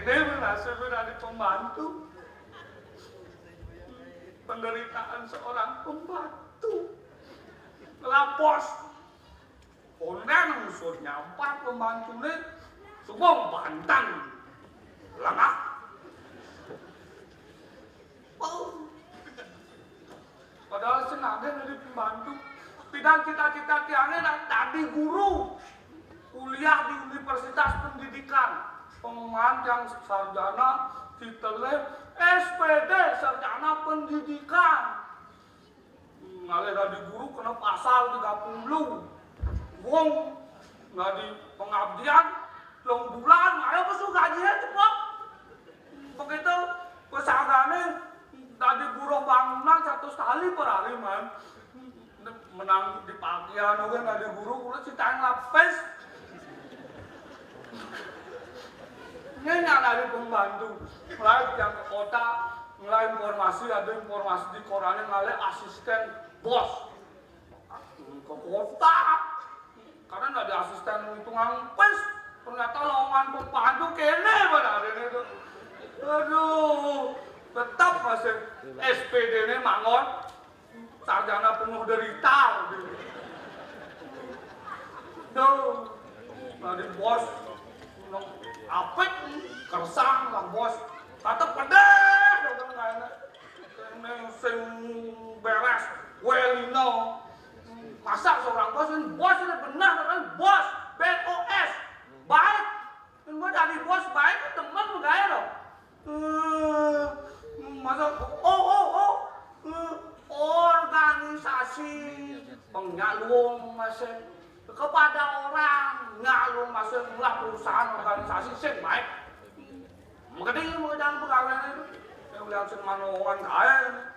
Ini berhasil dari pembantu. Penderitaan seorang pembantu. Lapos. Konen musuhnya 4 pembantu ini. Semua bantan. Lengah. Oh. Padahal senangnya dari pembantu. Tidak cita-cita tiangnya tadi guru. Kuliah di Universitas Pendidikan. Pengumuman yang sarjana titelnya SPD, sarjana pendidikan. Ngalih dari guru kena pasal 30. Wong nggak di pengabdian, long bulan, ayo pesu gajinya cepet. Begitu pesagane tadi guru bangunan 100 kali per hari man. Menang di pagian, oke nggak di guru, kulit ceritain lapis. Ini dari pembantu, mulai yang ke kota, mulai informasi, ada informasi di korannya ngalih asisten bos ke kota, karena nggak ada asisten itu ngampes, ternyata lowongan pembantu kene pada hari itu, aduh, tetap masih SPD ini mangon, sarjana penuh derita, gitu. Duh, dari bos. Apik kersang lah bos kata pedes dong kayaknya sing beres welino masa seorang bos ini benar kan bos BOS baik kan gue dari bos baik temen gaya loh masa organisasi pengalung masih kepada orang ngalung masuk mulai perusahaan organisasi sing baik mengenai mengenai pegawai itu yang lihat sing manongan kaya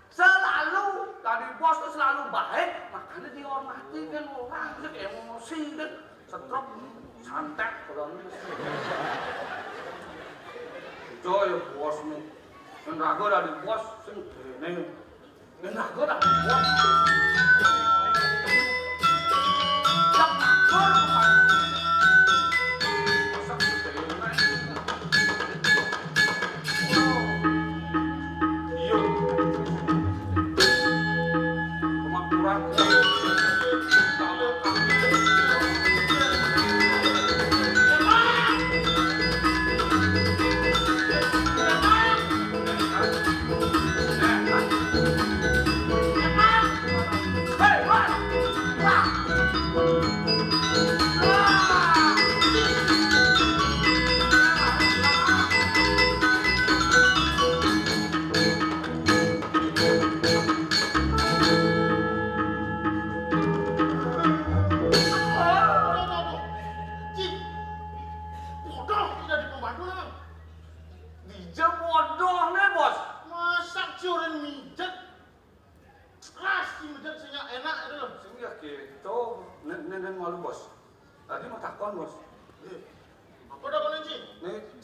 selalu tadi bos itu selalu baik makanya dihormati kan orang sing emosi kan setruk santet orang coy bos nih yang ragu dari bos sing ini yang ragu dari bos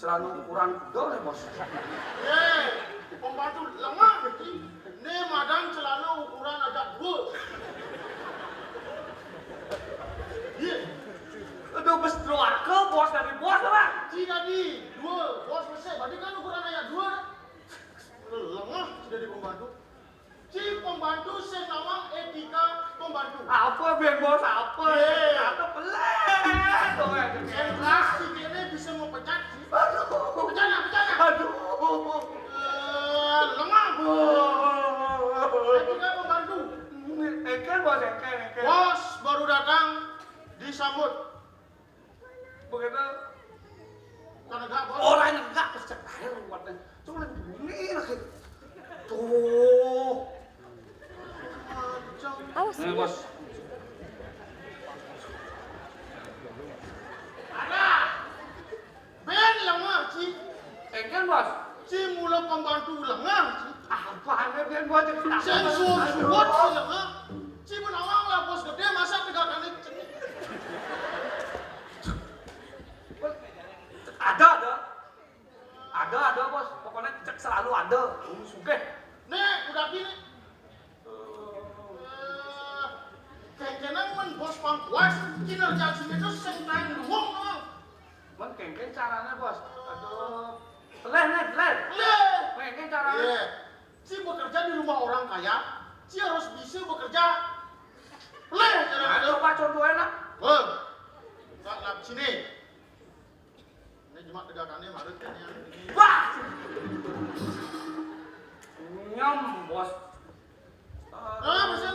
celana ukuran kuda nih bos. Pembantu lemah ini madang celana ukuran agak 2. Aduh bos keluarga bos dari bos apa? Tadi 2 bos selesai. Berarti kan ukuran ayat 2. Lemah sudah di pembantu. Pembantu senawang etika pembantu. Apa biar bos apa? Atau pelan. Pasti kene bisa mau pecat sih. Aduh. Pecat. Aduh. Lemah. Etika pembantu. Eker bos eker. Bos baru datang disambut. Begitu. Karena enggak bos. Orang enggak percaya buatnya. Cuma ini lagi. Tuh. Awas. Nih bos. Ada. Ben lengah Ci. Kan bos. Ci mula pembantu lengah Ci. Apaan ben bos? Sensor buat Ci lengah. Ci menawang lah bos gede masa 3 kali. Ada bos. Pokoknya cek selalu ada. Sugih. Nih udah gini. Kenang men bos pangkuas kinerja Ci itu sing kain luwung doang. Mengkengkeng caranya bos. Aduh. Leh. Mengkengkeng caranya. Iya. Si bekerja di rumah orang kaya, si harus bisa bekerja. Leh caranya. Nah, coba contohnya nak. Bang, nggak lap sini. Ini cuma tegakannya marut kan ya. Wah. Nyam bos. Bersen.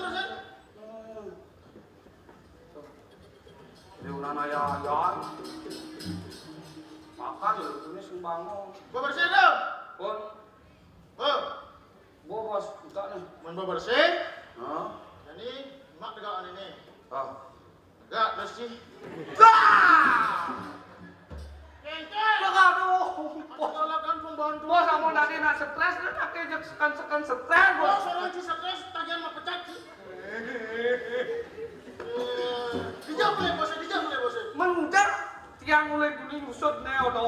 Dia udah naya-nayaan. Makan ini sembangun. Bersih dong. Bon, bos, enggak nih. Mun bersih. Hah? Jadi mak tegakan ini. Ah. Tegak bersih. Wah! Kengkeng. Aduh, Masalahkan pembantu. bos, kamu tadi nak stres, dan pakai sekan stres, bos. Bos orang si stres tagihan mah pecat sih. Dijam boleh bos. Menjar tiang mulai bunyi usut nih, odo.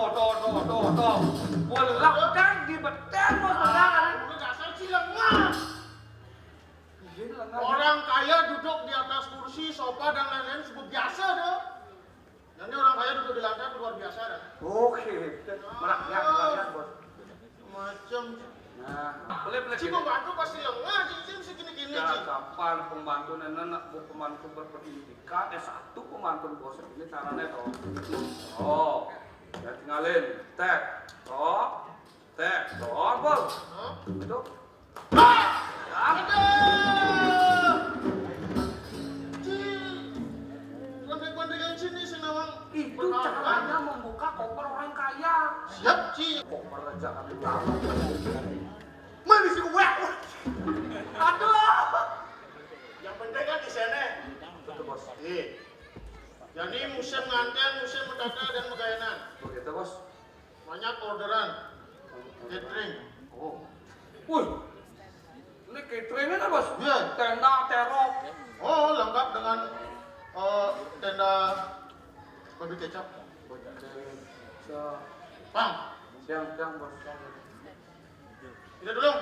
Bolak kan di betel, bos, benar. Udah dasar sih lengah. Orang kaya duduk di atas kursi, sofa dan lain-lain sebut biasa deh. Nanti orang kaya duduk di lantai luar biasa dah. Oke, merakyat, bos. Macam. Nah, boleh Si pembantu pasti lengah, Cing segini-gini, Ya, Cing. kapan pembantu nenek bu pembantu berpendidikan S1 pembantu bos ini caranya toh. Oh, ya tinggalin tek, toh, bos. Hah? Itu. Aduh! Cing, kontek-kontekan sini senawang. Itu caranya membuka koper orang kaya. Siap, Cing. Koper aja kami tahu. Mana sih gue? Aduh. Yang penting kan di sana. Betul bos. Jadi musim nganten, musim medaka dan megayanan. Begitu bos. Banyak orderan catering. Oh. Wih. Ini cateringnya kan bos? Iya. Tenda, terop. Oh, lengkap dengan tenda babi kecap. Bang, Siang bos. tidak dulu.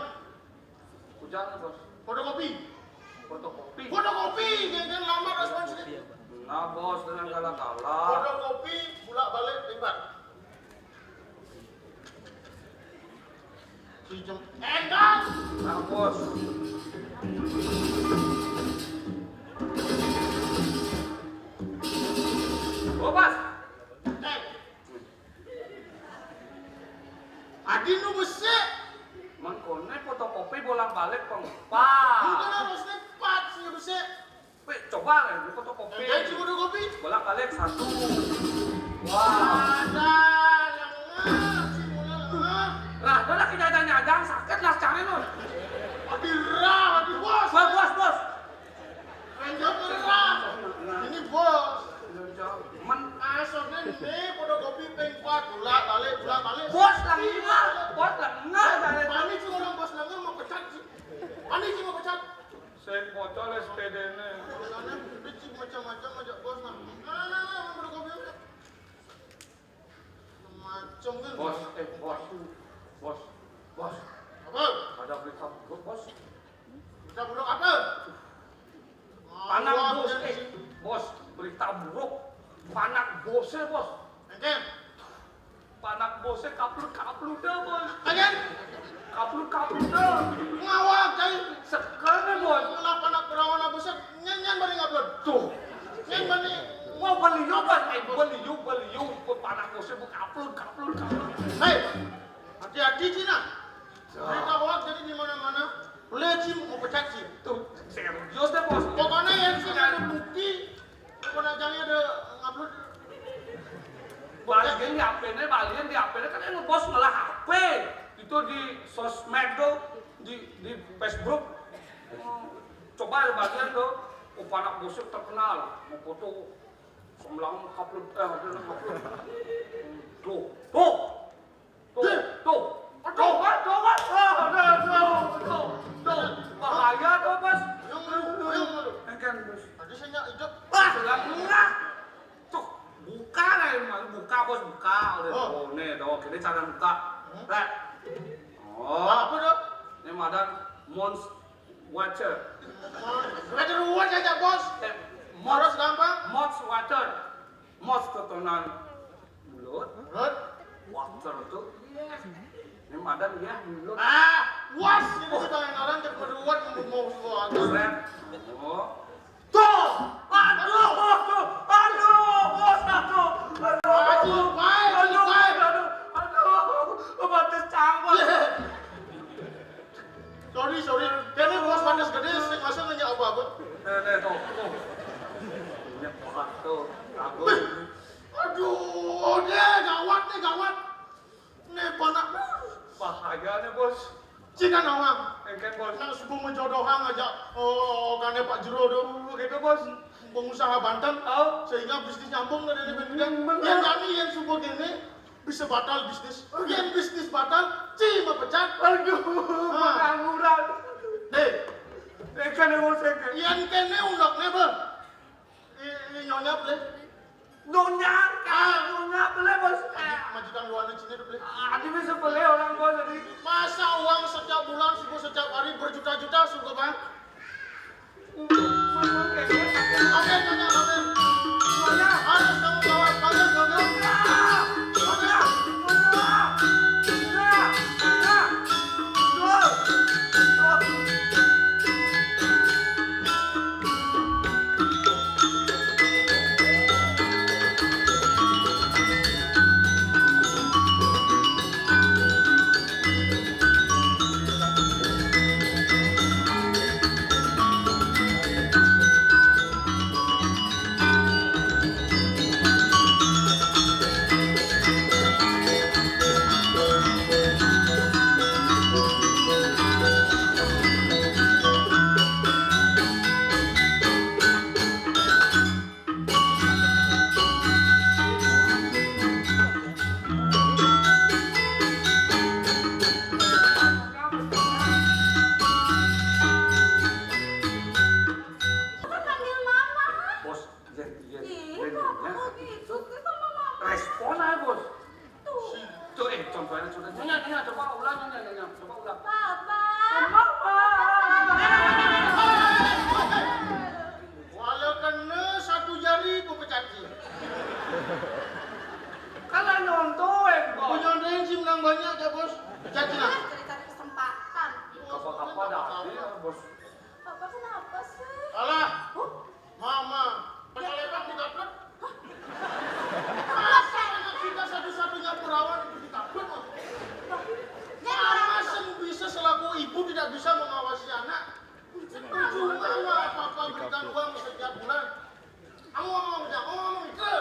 Hujan bos. Fotokopi. Fotokopi. Jangan lama responsnya. Nah bos dengan kala-kala. Fotokopi, bolak balik lipat. Cijem. Enggak. Nah bos. Oh bos. Adi nu besek. Mengkone fotokopi bolak-balik Mungkin pengpa. harus lipat sih besek. Wih coba nih fotokopi. Enggak sih fotokopi. Bolak-balik 1. Wah. Ada yang sih mulai lengah. Nah, udah lagi nyadang sakit lah cari lu. Adi rah, adi bos. Bos. Enggak merah. Ini bos. Men Asoknya nih fotokopi pengpat bolak balik. bos lengah dari Panik sih orang bos lengah mau pecat sih. Panik sih mau pecat. saya bocor SPD-nya. Karena benci macam-macam ajak bos nah. Nah, fotokopi udah. Macam kan. Bos. Apa? Ada berita buruk, bos. Kita buruk apa? Panak Ngawak bos, dari sini. bos. Berita buruk. Panak bosnya, bos. Engken. Panak bosnya kaplut dah, bos. Engken. Kaplut dah. Ngawak cai. Sekarang, bos. Kenapa anak perawan apa sih? Nyanyian bari ngupload. Tuh. Nyan bari. Mau beli yuk, bos. Beli yuk. Panak bosnya kaplut. Hei. Hati-hati Cina. Berita hoax jadi di mana-mana. Lecim mau pecat sih. Tuh, serius deh, bos. Pokoknya yang sih ada bukti. Pokoknya jangan ada ngupload. Balikin di HP-nya kan yang ngepost malah HP. Itu di sosmed tuh, di Facebook. Coba bagian tuh, panak bosnya terkenal. Mau foto sembilan upload, hasilnya upload. Tuh. Bahaya tuh, bos. Yang malu. Kan, bos. Tadi saya hidup. Wah, enggak. Tuh, buka lah ini, buka bos, buka. Oh. Nih, ini cara buka. Lihat. Apa dong? Ini madan Mons Watcher. Belajar ruwet aja bos. Mons Harus gampang. Watcher. fotonan mulut, Rut. water tuh. Ini madan ya mulut. Was ini kita yang ngaran ke keduaan mau semua. Keren. Oh. Tuh! Aduh! Bos, aduh! Aduh, baik. Batas canggung. Sorry. Kayaknya bos panas gede, sing masa nanya apa-apa. Tuh. Ini pakat tuh. Ragu. Aduh, gawat. Nih, panak. Bahaya nih, Bos. Jika nawang. Engken, Bos. Nang sebelum menjodohan aja, kane Pak Jero dong. Begitu, Bos. Pengusaha Banten, sehingga bisnis nyambung dari bidang. Yang kami yang subuh gini bisa batal bisnis. Yang bisnis batal, cima pecat. Aduh, pengangguran. Deh, Engken, Bos, engken. yang kene undok nebe. Nyonya boleh. Nyonya boleh, Bos. Majikan luar negeri boleh. Adi bisa beli orang, Bos, jadi. Masa uang setiap bulan, setiap hari berjuta-juta, suka bang? Oke, nyonya. Harus tanggung jawab, panggil nyonya. Respon aja, Bos. Tuh, contohnya sudah. Nyonya, coba ulang. Walau kena satu jari, ku pecat sih. Kalau nyontohin, Bos. Penyontohin sih menang banyak ya bos. Pecat sih lah. Cari kesempatan. Apa-apa dah, Bos. Papa kenapa sih? Alah, mama. Penyalepan dikaplet. Masa Anak kita satu-satunya perawan itu dikaplet. Dia Mama orang sing bisa selaku ibu tidak bisa mengawasi anak. Cuma papa berikan uang setiap bulan. Kamu ngomong itu.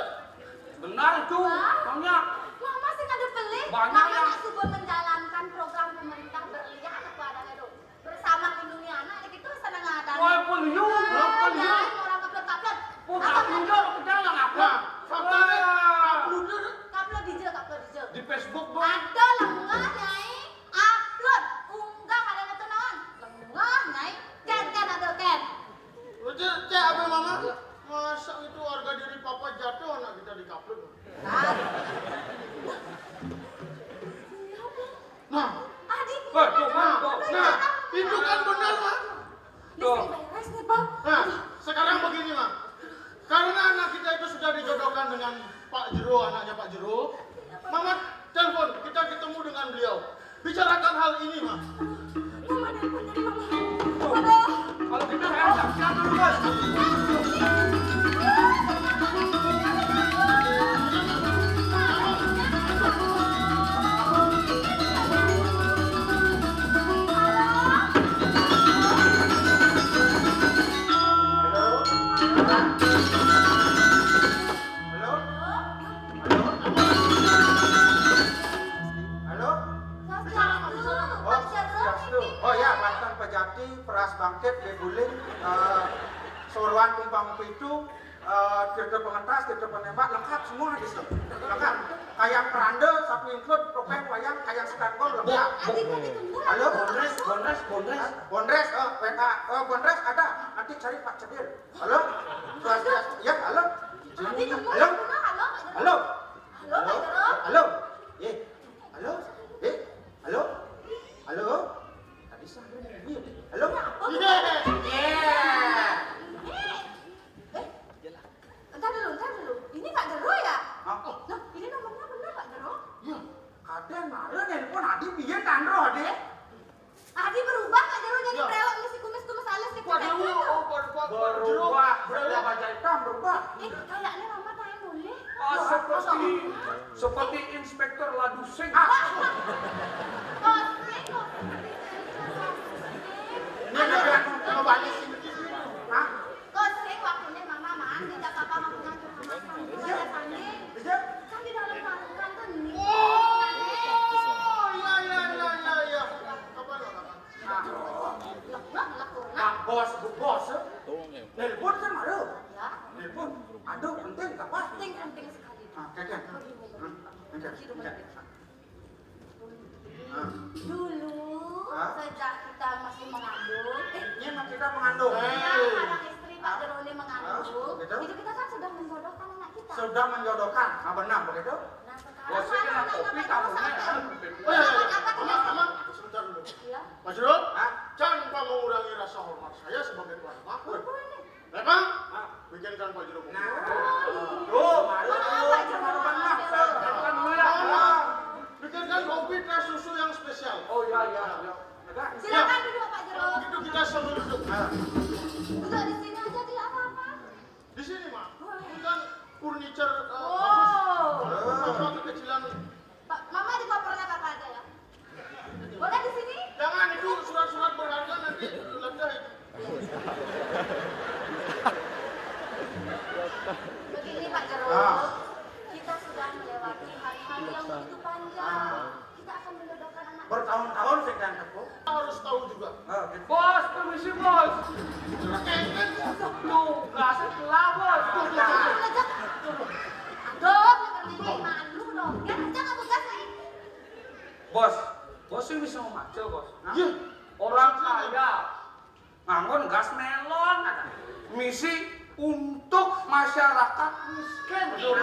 Benar itu, Nyonya. Mama sih ada beli. Banyak Mama yang- nggak suka menjalankan program pemerintah berlian aku adanya tuh. Bersama lindungi anak itu senang ada. Woi, peliu. Orang kaplet. Jangan apa. Nah, faktanya uploadnya Kaplet DJ. Di Facebook, Bos. Ada lenggah nyai. Upload. Unggah adanya tuh naon. Lenggah nyai. Ken ada ken. Cek apa mama? Masa itu harga diri papa jatuh anak kita dikaplet. Nah, Adik. Tuh, Bos. nah, itu kan benar mah. Tuh. Beres nih, Bang. Nah, sekarang begini mah. Karena anak kita itu sudah dijodohkan dengan Pak Jero, anaknya Pak Jero. Mama telepon, kita ketemu dengan beliau. Bicarakan hal ini mah. Mama nelpon dari mama. Aduh. Kalau gitu saya siap dulu, Bos. Halo? Oh ya, Banten Pejati, Peras Bangkit, Beguling, Soruan Tumpang Pitu, Tirta Pengentas, Tirta Penembak, lengkap semua di sini. Lengkap. Kayang Peranda, satu include, topeng, wayang, kayang sekangkol, lengkap. Halo? Bondres. Bondres, Bondres ada. Nanti cari Pak Cedir. Halo? Ya, halo? Halo? Halo? Halo? Halo? Halo? Halo? Tadi saya halo? Entar dulu. Ini Pak Jero ya? seperti Inspektur Ladusing. Ini ada yang mau balik sini. Hah? Koseng waktunya mama mandi, tidak apa-apa mau ngatur mama sandi. Saya sandi. Bisa? Kan di dalam kantor nih. Oh, iya. Kapan lo? Pak bos, bu bos. Nelpon kan ada. Ya, Nelpon. Aduh, penting apa? penting sekali. Ah, kakek. Dulu Hah? sejak kita masih mengandung, Ini mah kita mengandung. anak istri Pak Jeroni Hah? mengandung, Begitu? itu kita kan sudah menjodohkan anak kita. Sudah menjodohkan. Ah, benar begitu? Nah sekarang Bosnya kena anak-anaknya kopi Pak tahu Jeroni sampai. Oh iya, Apa tidak? Mama, sebentar dulu. Ya, Mas Jero, Hah? tanpa mengurangi rasa hormat saya sebagai tuan rumah. boleh. Memang, Ah. bikinkan Pak Jero. Nah, tuh, malu Pak Jero. benar. Kan mulai. Bikinkan kopi teh susu yang spesial. Oh iya. Enggak. Silakan duduk Pak Jero. Begitu kita sambil duduk. Duduk di sini aja tidak apa-apa. Di sini, Mak. Bukan furniture Oh. bagus. Kekecilan. Pak, Mama di kopernya Papa aja ya. Boleh di sini? Jangan itu surat-surat berharga nanti ledah itu. Begini Pak Jero, Ah. kita sudah melewati hari-hari yang begitu panjang. Kita akan menjodohkan anak. Bertahun-tahun saya kan tepuk. Kita harus tahu juga. Gitu. Bos, permisi bos. Kengken. Tuh, gelasnya telah bos. Aduh, seperti ini malu dong. Kan jangan begas nih. Bos ini bisa memacu bos. Nah, Iya. orang kaya nganggon gas melon. Misi untuk masyarakat miskin. Duh.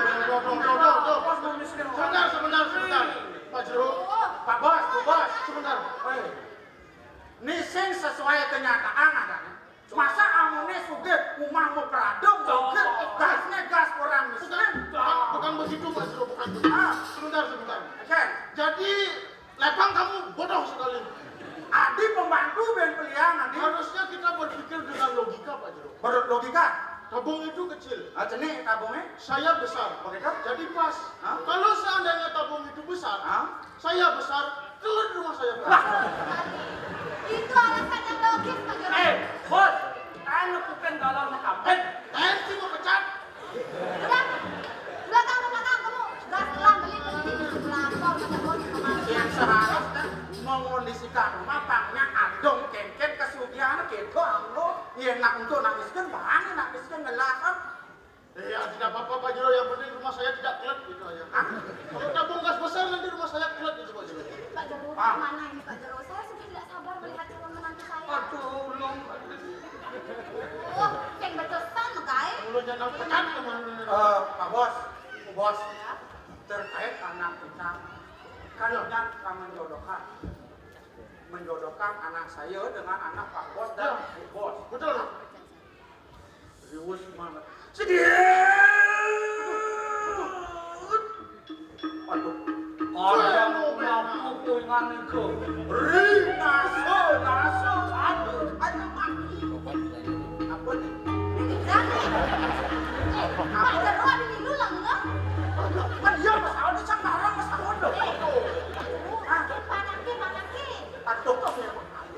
Bos mau miskin Sebentar. Pak Jero, Pak bos, Bu bos. sebentar. Ini sing sesuai kenyataan adanya. Masa amune sugih umah mau peradung sugih gasnya gas orang miskin. Bukan begitu, Pak Jero, bukan begitu. Sebentar. Oke, Jadi, Lepang kamu bodoh sekali. Adi pembantu ben peliang Adi. Harusnya kita berpikir dengan logika, Pak Jero. Menurut logika, Tabung itu kecil, jenis tabungnya. saya besar. Begitu? Jadi pas. Hah? Kalau seandainya tabung itu besar, Hah? saya besar, telur di rumah saya besar. Itu alasan yang logis Pak Jero. Bos, anu bukan galau nak kampung. Nanti mau pecat. Udah, belakang kamu. Gas telah beli ke sini. Lapor kata bos sama Yang seharusnya mengondisikan rumah pangnya adong kengken kesugihan gitu amlo. Yang nak untuk nak miskin banget nak miskin ngelakan. Ya tidak apa-apa, Pak Jero, yang penting rumah saya tidak kelet gitu aja. Kalau tabung gas besar nanti rumah saya kelet itu, Pak Jero. Pak Jero, Ah. mana ini Pak Jero? Saya sudah tidak sabar melihat calon menantu saya. Tolong. Oh, yang berkesan guys. Mulutnya nak pecat kemana? Pak bos, Bu bos, terkait anak kita, kalian akan menjodohkan anak saya dengan anak Pak bos dan Bu bos. Betul. Riwus banget. Sedih. Aduh. Ada ngapu dengan itu. Naso. Aduh. Apa nih? Ini berani. Pak Jero ada di lulang enggak? Kan dia masalah di Cangkarang masalah dong. Panaki. Aduh.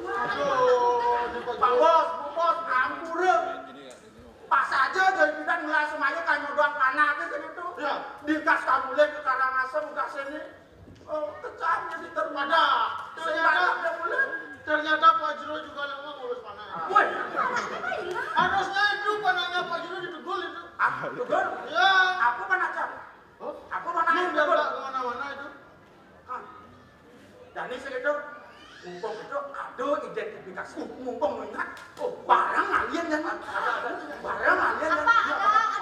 Aduh, ini Pak Pak Jero. bos, Bu bos, ampura. Pas aja jadi bidan ngelas semuanya kan nyodok panah ke sini tuh. Ya. Dikas kabule ke Karangasem ke sini. Oh, kecamnya diterpada. Ternyata Pak Jero juga lama ngurus panah. Woi, Harusnya itu panahnya Pak Jero ditegul itu. aku tuh Ya. aku mana jam? Oh, Aku mana ini yang udah tegul? nggak kemana-mana itu. Dan ini segitu, mumpung itu aduh identifikasi, mumpung mengingat, oh barang alien kan? Barang alien kan? Apa?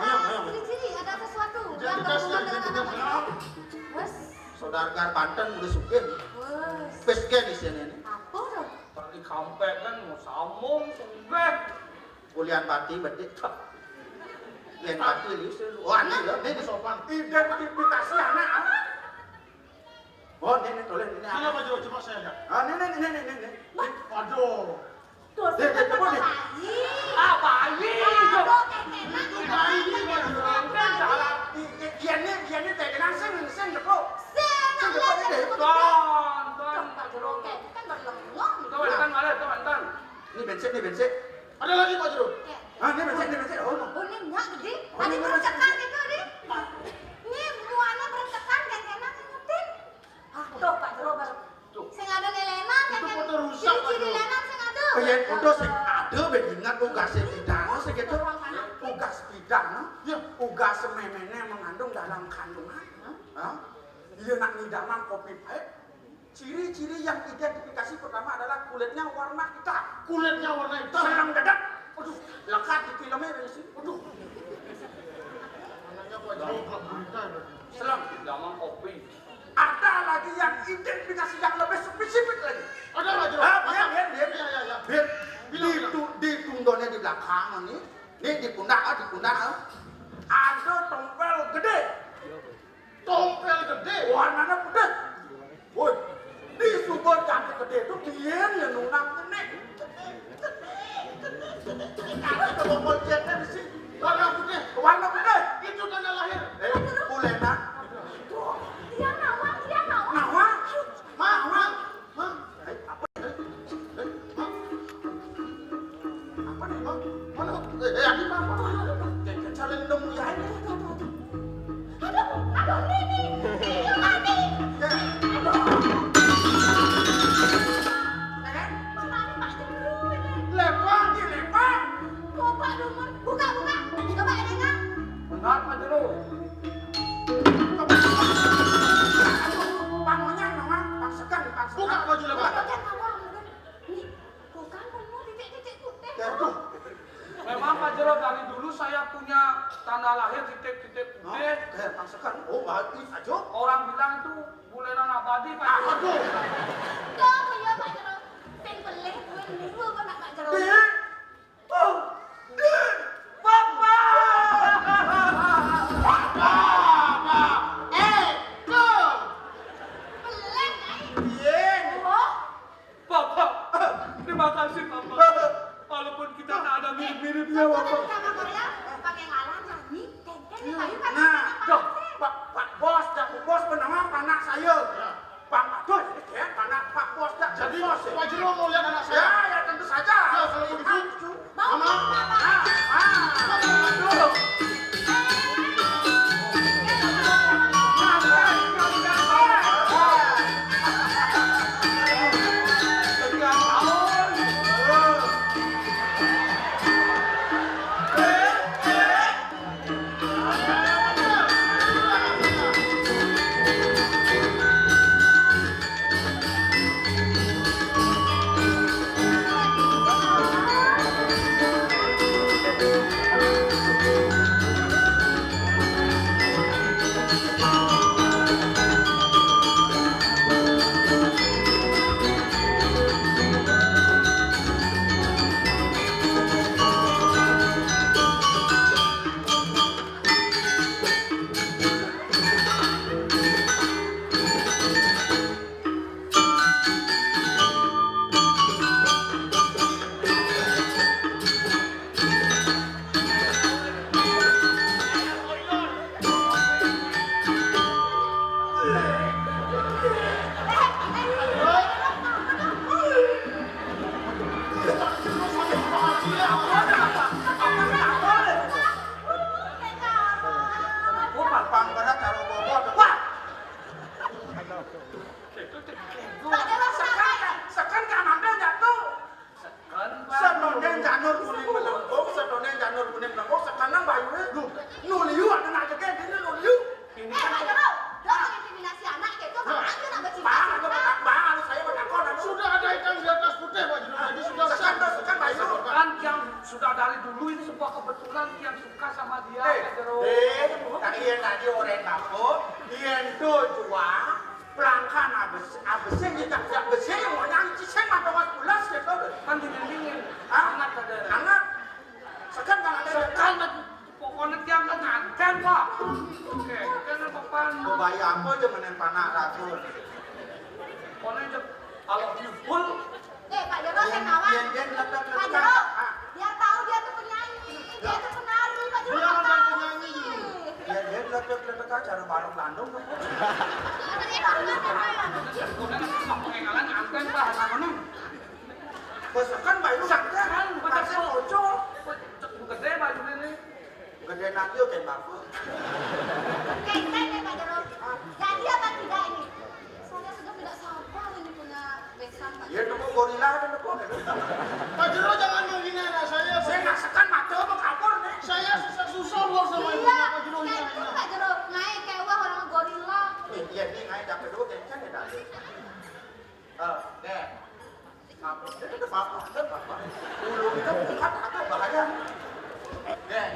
Ada ciri-ciri, ada sesuatu yang berhubungan dengan anak Ya. Wes. Saudara Banten udah sugih, Wes. pesken di sini nih. Apa dong? Tadi kampek kan mau sambung, sunggeh. Kuliah pati betik. Yang pati lius, wah ini Sopan. identifikasi anak. Oh, ini tolong ini. Mana Pak Jero, coba saya lihat. Ini. Waduh. Dosa Dia kan coba deh. bayi. Ah, bayi. Aduh, kekenan. Bayi, Pak Jero. Kan salah. Iya nih bensin. Ada lagi Pak Jero? Ya. Ah, ini bensin. Oh. Oh, ini enggak gede. Tadi berantakan gitu, Di. Ini muanya berantakan, kan-kanan ngingetin. Ah, tuh Pak Jero baru. Sing ada nelenan, Itu kan. foto rusak, Pak Ciri-ciri Jero. lenan sing ada. Kayak udah sih ada bedingan ugas pidana segitu. Ugas pidana, Ya. ugas memene mengandung dalam kandungan. Hah? Iya nak nidaman kopi pahit. Ciri-ciri yang identifikasi pertama adalah kulitnya warna hitam. Kulitnya warna hitam. Serang dadak. Aduh, lekat di filmnya dari sini. Aduh, Anaknya Pak Jero belum berita berarti. Selam zaman kopi. ada lagi yang identifikasi yang lebih spesifik lagi. Ada Pak Jero? Ah, Masa? biar. Ya. Biar Bilang. di tungdonya di belakang nih di pundak. Ada tompel gede, Tompel gede. warnanya putih. Woi, di subur cantik gede itu dia yang nunang kenek. Kalau coba poljetnya di sini, Warna putih. warna putih. Itu tanda lahir. Kulena, Dia nawang. nawa, Ma. apa nih? Ma. Mana? Adi apa? Kayak saling nemu ya ini. Aduh, ini. Itu mami. Mami Pak Jero ini. Lepang. Coba dulu. Buka. Coba Elena. Benar Pak Jero. Pangonya nama, paksakan. Buka baju lepang. Bukan nawang. Nih, bukan penuh titik-titik putih. Aduh, Memang Pak Jero dari dulu saya punya tanda lahir titik-titik putih. paksakan. Oh, bagus aja. Orang bilang itu bulenan abadi Pak Jero. Aduh. Kok ya Pak Jero? Sing pelih kuwi niku kok nak Pak Jero. Pelih ai. Oh, Bapak, terima kasih Bapak. Walaupun kita tak ada mirip-miripnya Bapak Bapak. sama Korea pakai ngalah nyanyi, kengken kayu kan. Nah, Pak Bos, Bos bernama anak saya. Pak Bos, Pak Bos, Jadi bos. Pak Jero mau lihat anak Ya, saya. ya tentu saja. Ya, kalau begitu. Mau Mama. Aduh. Sekian tahun. Pang pada cara bobot. Wah, Pak Jero sampai. sekan kamanda jatuh. Kan Pak. Sedonen janur kuning melengkung, sekarang bayunya nuliu ada aja kayak gini nuliu. Ini Pak kan Jero, lo intimidasi anak gitu, bang aja nak bercinta. Bang, saya bertakon. Sudah ada hitam di atas putih Pak Jero. Jadi sudah Sekan bayu. kan yang sudah dari dulu ini sebuah kebetulan yang suka sama dia Pak Jero. Tak iya tadi orang kapok, iya itu jual. Pelangkan abesnya tidak besar yang mau nyanyi ciceng atau mas bulas gitu. Kan dingin-dingin. Hangat ada. Hangat. Sekan kan ada. Sekan pokoknya tiang kan nganten Pak. Oke, kan papan. Bayar apa aja menen panak racun. Pokoknya kalau di full Pak Jero saya kawan. Pak Jero, dia tahu dia tuh penyanyi, dia tuh penari. Pak Jero Dia nggak kan tahu. penyanyi. Dia letak acara bareng Bandung. Ini orang kan yang lain. pokoknya pengenalan nganten Pak. Mana? Besokan bayu sakit. Kan Kasih bocor. gede baju ini. Gede nanti oke bapak. Kenteng ya Pak Jero. Jadi apa tidak ini? Saya sudah tidak sabar ini punya besan Pak Ya Jero. tunggu gorila ada tunggu. Pak Jero jangan menghina anak saya. Saya nggak sekan mata mau kabur nih. Saya susah-susah loh sama ibu Iya, Pak Jero kayak itu hina. Pak Jero. Naik kayak wah orang gorila. Iya nih ngai dapat dulu kencang ya tadi. Deh. Apa? Itu bapak. Dulu kita bukan atau bahaya. Deh.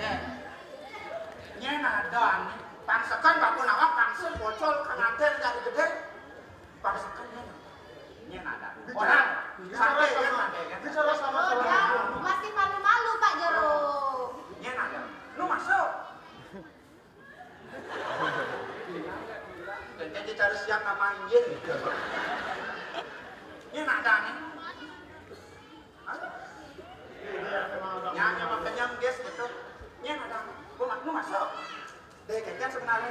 Nya nada nih. Pangsekan bapak nawak pangse bocol kananten dari gede. Pangsekan nya nada. Orang santai kan santai kan. Bicara sama Oh, sama. ya, masih malu-malu Pak Jero. Nya nada. Lu masuk. Dan jadi cari siap nama injil. Nya nada nih. Nya makanya guys gitu. Nya nada. Lu masuk. Deh kayaknya sebenarnya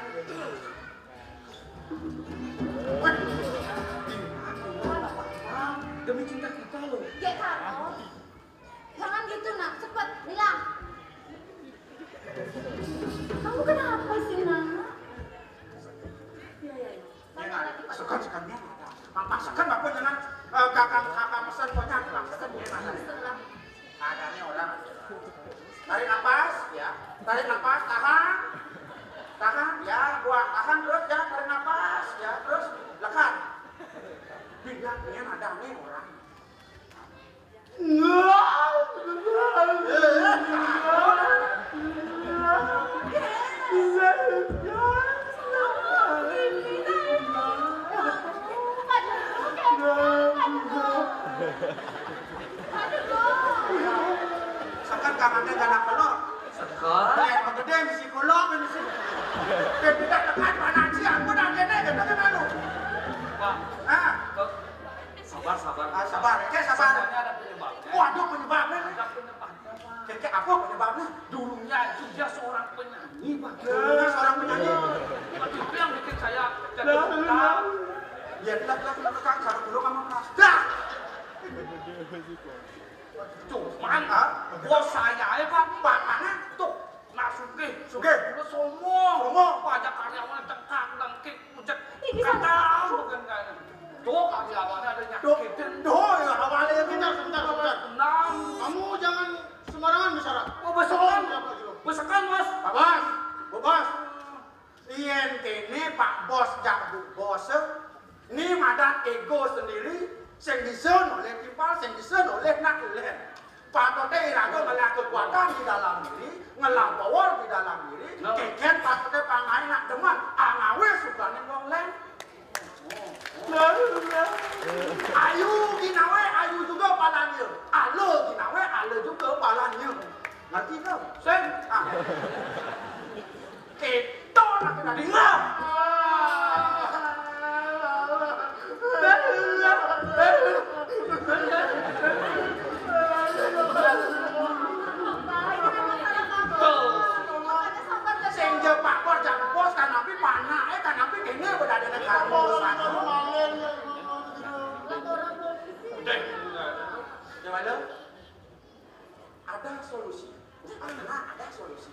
Demi cinta kita loh. Gek Karo. Jangan gitu nak, cepat bilang. Kamu kenapa sih nak? Iya. Nya nada. Sekan-sekannya nada. Pangsekan bapak jangan kakak pesan pokoknya pangsekan nya nada. Adanya orang. Tarik nafas ya. Tarik nafas, tahan. Tahan ya, buang. Tahan terus ya, tarik nafas ya, terus lekat. Bidangnya ada nih orang. Sekan kamarnya jangan pelor. Sekarang. Lihat gede psikolog ini sih. Dan tidak dekat mana sih aku dah kene gitu kan lalu. Pak, Ah, sabar. sabar, sabar. Sebenarnya ada penyebabnya. Waduh penyebabnya. Ada penyebabnya Pak. Keke apa penyebabnya? Dulunya itu dia seorang penyanyi Pak. Dulunya seorang penyanyi. Itu yang bikin saya jadi buta. Biarlah kan cara dulu kamu keras. Dah. Cuman bos saya ya Pak, mana tuh nak sugih. Lu sombong. Pajak karyawan cekak dengkik ujek. Kata bukan kan. Tuh karyawannya ada nyakitin. Doh, ya awalnya Sebentar. Tenang. Kamu jangan sembarangan bicara. Oh besokan. Ya, Pak Jero. Besokan Mas. Pak Bos, Bu Bos. Ien kene Pak Bos jak Bu Bos. Ini madan ego sendiri. Sing disen oleh timpal, sing disen oleh nak ulen. Patutnya iraga ngelah kekuatan di dalam diri, ngelah power di dalam diri. Keken patutnya pangai nak deman, angawe sukane wong lain. Ayu ginawe, ayu juga palanya. Ale ginawe, ale juga palanya. Ngerti kau? Sen. Kita nak kena dengar. Senja Pak Bos jangan bos kan tapi panah kan tapi kene berada di kamu sana. Gimana? Ada solusi. Ada solusi.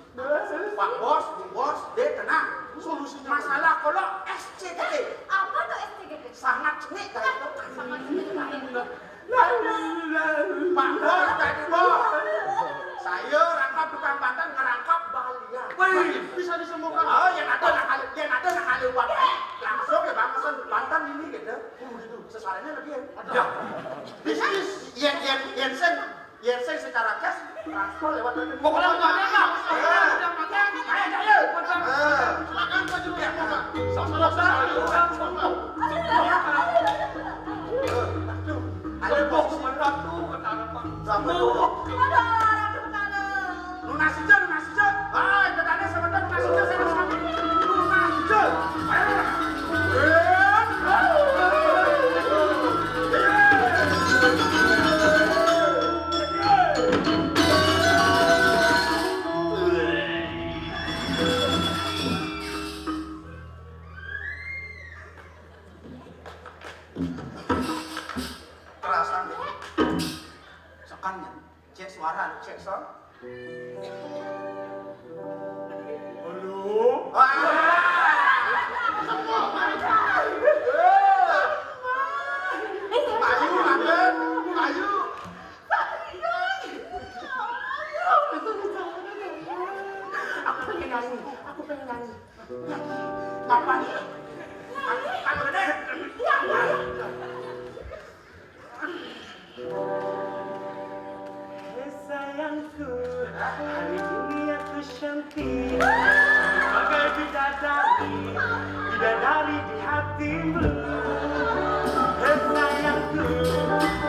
Pak Bos, Bu Bos, deh tenang. Solusinya masalah kalau SCTT Apa tuh STGT? sangat cenit dari itu. Sama cerita Pak Bos tadi Bos. Saya rangkap tukang Banten ngerangkap Balia. Wih. Bisa disembuhkan. Oh, yang ada nak kali uang langsung ya Bang pesan Banten ini gitu. Gitu. Sesuaranya lebih Ya. Bisnis. Yensen secara cash transfer lewat Pokoknya uangnya Pak. Ayo. Silakan Pak Jero sembuhkan. Ada bos Ratu kata Pak. sama dulu. Lunas hijau. Ah, itu tadi sebentar lunas hijau saya sama. Lunas hijau. Kerasan deh. tekan ya. Cek suara, cek sound. Halo. Ayu, Raden, ayu. Aku pengen nyanyi. Apa nih? Kan bener. Sayangku, hari ini aku cantik bagai bidadari di hatimu. Sayangku,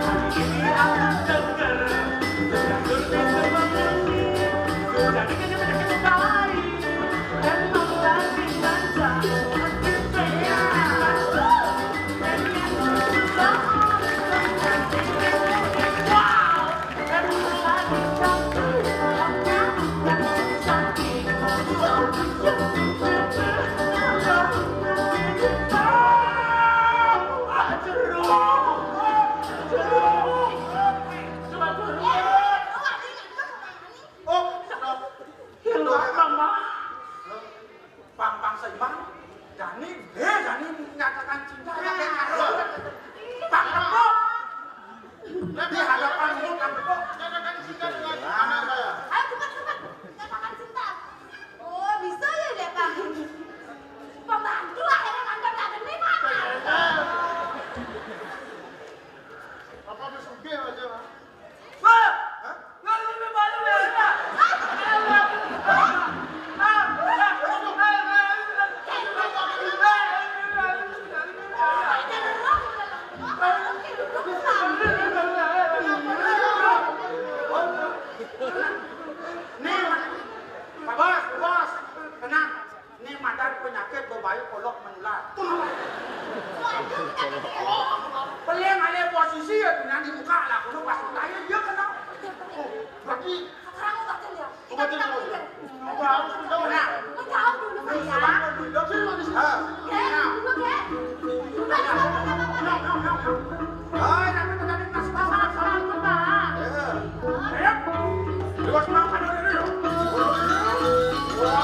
hari ini aku seger bisa mengerti jadi kenyang baik dan mau lagi baca hati saya. Pang seimbang. Jani menyatakan cinta ya kayak karo. Pang Teko. Di hadapan umum Pang Teko. Nyatakan cinta dengan anak saya. Ayo cepat. Katakan cinta. Oh, bisa ya deh, Kang. Pembantu akhirnya nganggap tak gede, Pak. Apa bersugih aja, Pak? Pak, nggak lebih malu ya? Nih, Pak Bos, tenang. Nih madar penyakit berbahaya kolok menular. Peleng ada posisi ya punya di muka lah, kudu pas tanya dia kena. Oh, berarti Sekarang obatin dia. obatin Kita dulu. pikir. Apa harus menjauh? Nah, Menjauh dulu, Pak, ya. Duduk sini, Pak, di sini. Duduk, ya. Duduk, apa-apa. oh, nanti terjadi nasib salah. Pak. Ya, dua senang kan ini loh. Wah.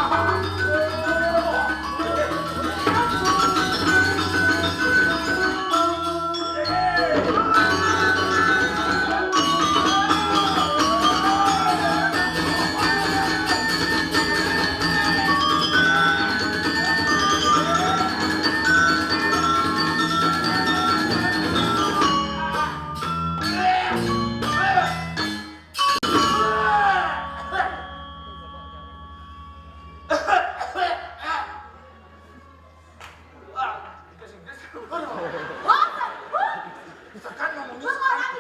Tekan ngomongnya sekarang.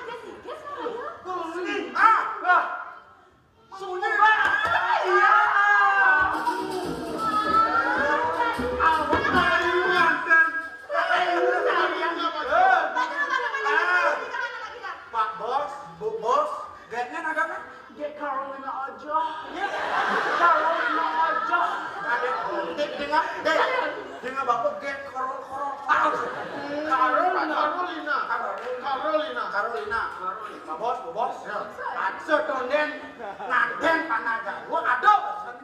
Ah, sunyi. Iya. Awak tadi nganten. Pak Bos, Bu Bos, gayanya ada kan? Get Carolina aja. Carolina aja. Ada. Dengar bapak get korol-korol. Carolina. Pak Bos, Bu Bos. Ada tonden nanten panaga. Gua ada pesan.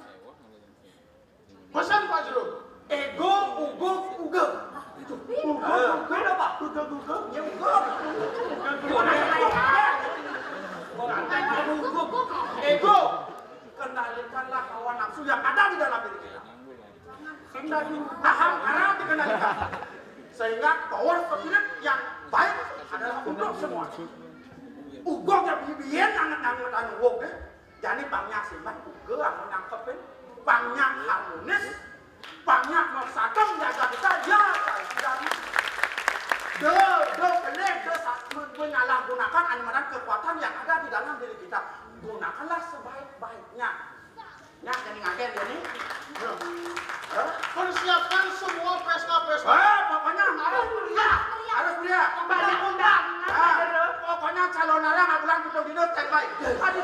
Pesan Pak Jero. Ego, uguk, ugek. Kenapa? Ya ugek. Ego. Kendalikanlah hawa nafsu yang ada di dalam diri kita. Ahamkara dikendalikan. Sehingga power spirit yang baik adalah untuk semua. Ugok yang biyen anget-angetan wong deh. Jadi pangnya siman uge yang menangkepin. Pangnya harmonis. Pangnya bersatu menjaga kita. Ya, jadi menyalahgunakan animan kekuatan yang ada di dalam diri kita. Gunakanlah sebaik-baiknya. Ya, jadi ngagen ini. Persiapkan semua pesta-pesta. Pokoknya harus meriah. Banyak undangan. Pokoknya calon arang bulan 7 dino standby. Tadi